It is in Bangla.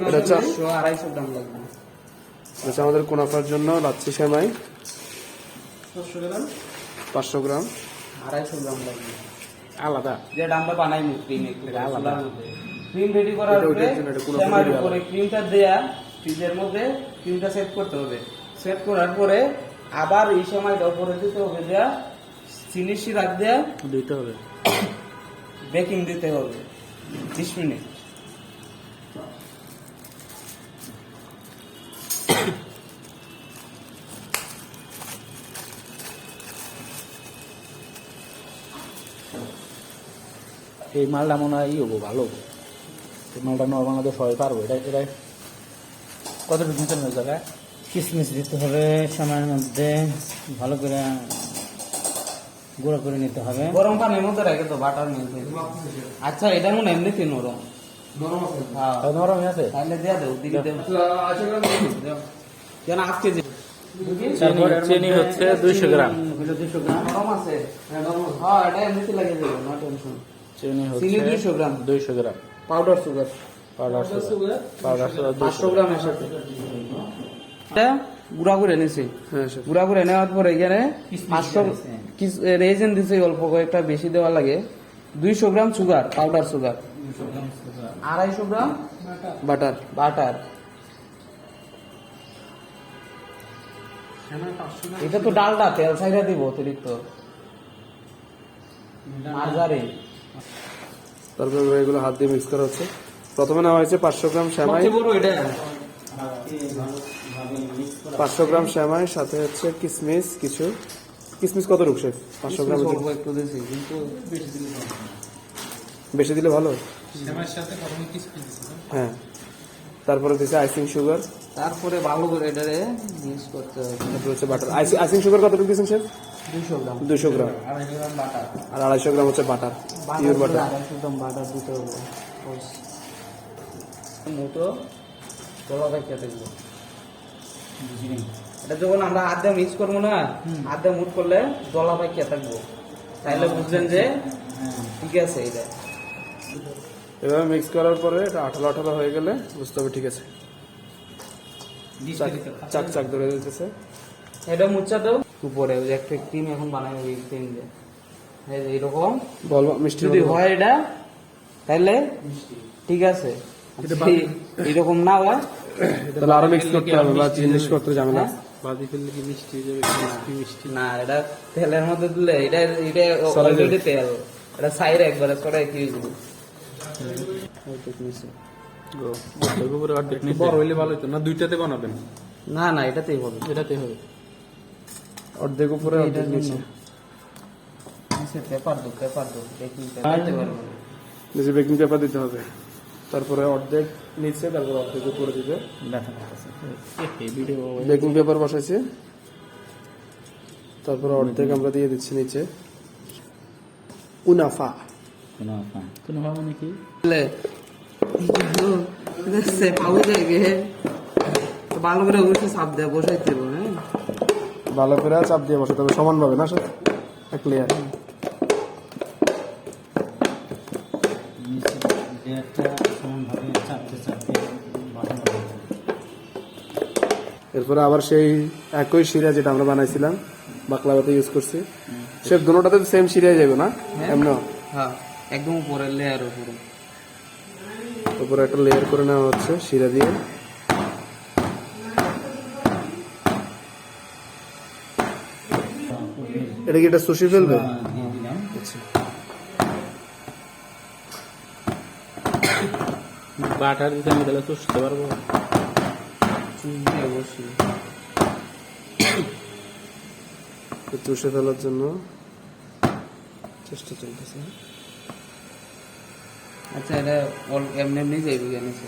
এটা 250 গ্রাম লাগবে। আচ্ছা, আমাদের কুনাফার জন্য লাচ্ছি সেমাই 500 গ্রাম 250 গ্রাম লাগবে আলাদা। যেটা আমরা বানাই ক্রিম আলাদা। ক্রিম রেডি করার পরে সেমাইয়ের উপরে ক্রিমটা দেয়া ফ্রিজের মধ্যে ক্রিমটা সেট করতে হবে। সেট করার পরে আবার এই সেমাইটা উপরে দিতে হবে, দেয়া চিনি সিরাপ দেয়া দিতে হবে, বেকিং দিতে হবে 20 মিনিট। এই মালটা মনে হয় হবো ভালো, এই মালটা নর্মাল সবাই পারবো। এটা এটা কতটুকু দিতে হবে জায়গায়? কিশমিশ দিতে হবে সময়ের মধ্যে, ভালো করে গুঁড়ো করে নিতে হবে। গরম পানির মধ্যে রেখে তো বাটার মিলবে। আচ্ছা, এটা মনে হয় এমনিতে নরম হ্যাঁ, নরম আছে। তাহলে দেয়া দেও দিকে দেও কেন আজকে যে চিনি হচ্ছে 200 গ্রাম। 200 গ্রাম নরম আছে। হ্যাঁ, এটা এমনিতে লাগিয়ে দেবো, নো টেনশন। চিনি হচ্ছে চিনি 200 গ্রাম, 200 গ্রাম। পাউডার সুগার পাউডার সুগার 500 গ্রামের সাথে এটা গুঁড়া করে নিছি। হ্যাঁ স্যার। গুঁড়া করে নেওয়ার পরে এখানে 500 রেজেন দিছে, অল্প কয়েকটা, বেশি দেওয়া লাগে। 200 gram sugar, powder sugar, 250 gram butter butter. এটা তো ডালডা, তেল ছাইরা দিব অতিরিক্ত, মার্জারিন। তারপরে এগুলো হাত দিয়ে মিক্স করা হচ্ছে। প্রথমে নেওয়া হয়েছে 500 গ্রাম সেমাই, সবচেয়ে বড় এটা 500 গ্রাম সেমাই, সাথে হচ্ছে কিশমিশ কিছু। কিশমিশ কত রুকছে? 500 গ্রাম অল্প একটু দিছি, কিন্তু বেশি দিলে ভালো। হ্যাঁ, তারপরে দিচ্ছে আইসিং সুগার, তারপরে ভালো করে এটারে মিক্স করতে হবে। তারপরে হচ্ছে বাটার। আইসিং সুগার কতটুকু দিচ্ছেন স্যার? 200 গ্রাম 200 গ্রাম। 250 গ্রাম বাটার, আর 250 গ্রাম হচ্ছে butter, pure butter. 250 gram butter দিতে হবে। মোটো তোলা রাখতে থাকবো। এটা যখন আমরা আধা মিক্স করবো না, আধা মুট করলে দলা পাইকে থাকবো, তাহলে বুঝলেন যে ঠিক আছে। এটা এভাবে মিক্স করার পরে এটা আঠালো আঠালো হয়ে গেলে বুঝতে হবে ঠিক আছে। চাক চাক ধরে দিতেছে। এটা মুচ্ছা দাও উপরে, ওই যে একটা ক্রিম এখন বানাই, ওই ক্রিম দিয়ে এই যে এইরকম বল মিষ্টি যদি হয় এটা, তাহলে ঠিক আছে। এইরকম না হয় তাহলে আরো মিক্স করতে হবে, বা জিনিস করতে যাবে না। বাদি ফেললে কি মিষ্টি হয়ে যাবে? মিষ্টি মিষ্টি না, এটা তেলের মধ্যে দিলে এটা এটা অলরেডি তেল, এটা সাইড একবারে সরাই কি বড় হইলে ভালো হতো না, দুইটাতে বানাবেন? না না, এটাতেই হবে, এটাতে হবে। অর্ধেক উপরে অর্ধেক নিচে। পেপার দো বেকিং পেপার দিতে পারবো। নিচে বেকিং পেপার দিতে হবে, তারপরে অর্ধেক নিচে, তারপরে অর্ধেক উপরে দিতে। বেকিং পেপার বসাইছে, তারপরে অর্ধেক আমরা দিয়ে দিচ্ছি নিচে। কুনাফা কুনাফা মানে কি? ভালো করে অবশ্যই চাপ দেওয়া বসাইতে হবে। হ্যাঁ, ভালো করে চাপ দিয়ে বসাতে হবে সমানভাবে, না স্যার? এক লেয়ার। এরপরে আবার সেই একই শিরা যেটা আমরা বানাইছিলাম বাকলাভাতে ইউজ করছি, সে দুটোটাতে সেম শিরাই যাবে না? এমন হ্যাঁ, একদম উপরে লেয়ার উপরে। উপরে একটা লেয়ার করে নেওয়া হচ্ছে শিরা দিয়ে। এটা কি এটা সুশি ফেলবে? আচ্ছা, বাটার দিতে আমি তাহলে চুষতে পারবো? অবশ্যই চুষে ফেলার জন্য চেষ্টা চলতেছে। আচ্ছা, এটা এমনি এমনি যাইবে, জানিস?